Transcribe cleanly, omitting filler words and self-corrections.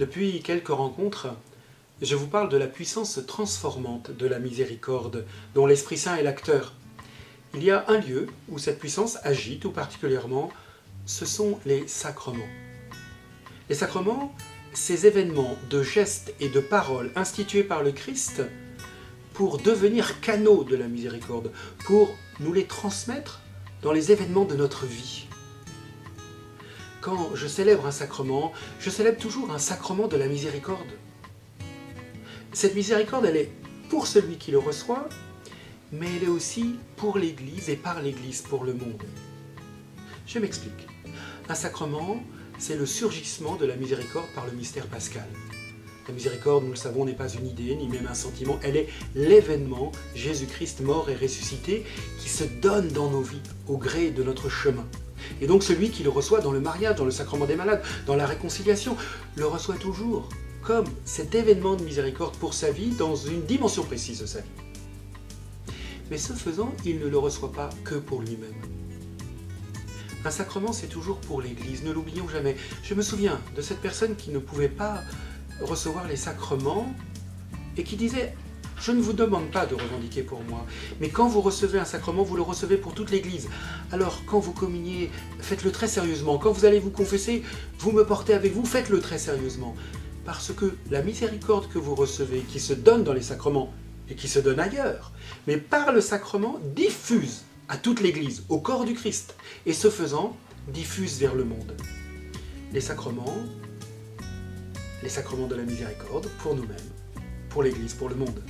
Depuis quelques rencontres, je vous parle de la puissance transformante de la miséricorde, dont l'Esprit Saint est l'acteur. Il y a un lieu où cette puissance agit tout particulièrement, ce sont les sacrements. Les sacrements, ces événements de gestes et de paroles institués par le Christ pour devenir canaux de la miséricorde, pour nous les transmettre dans les événements de notre vie. Quand je célèbre un sacrement, je célèbre toujours un sacrement de la miséricorde. Cette miséricorde, elle est pour celui qui le reçoit, mais elle est aussi pour l'Église et par l'Église pour le monde. Je m'explique. Un sacrement, c'est le surgissement de la miséricorde par le mystère pascal. La miséricorde, nous le savons, n'est pas une idée, ni même un sentiment, elle est l'événement, Jésus-Christ mort et ressuscité, qui se donne dans nos vies, au gré de notre chemin. Et donc celui qui le reçoit dans le mariage, dans le sacrement des malades, dans la réconciliation, le reçoit toujours comme cet événement de miséricorde pour sa vie, dans une dimension précise de sa vie. Mais ce faisant, il ne le reçoit pas que pour lui-même. Un sacrement, c'est toujours pour l'Église, ne l'oublions jamais. Je me souviens de cette personne qui ne pouvait pas recevoir les sacrements et qui disait « Je ne vous demande pas de revendiquer pour moi, mais quand vous recevez un sacrement, vous le recevez pour toute l'Église. Alors, quand vous communiez, faites-le très sérieusement. Quand vous allez vous confesser, vous me portez avec vous, faites-le très sérieusement. Parce que la miséricorde que vous recevez, qui se donne dans les sacrements et qui se donne ailleurs, mais par le sacrement, diffuse à toute l'Église, au corps du Christ, et ce faisant, diffuse vers le monde. Les sacrements de la miséricorde, pour nous-mêmes, pour l'Église, pour le monde.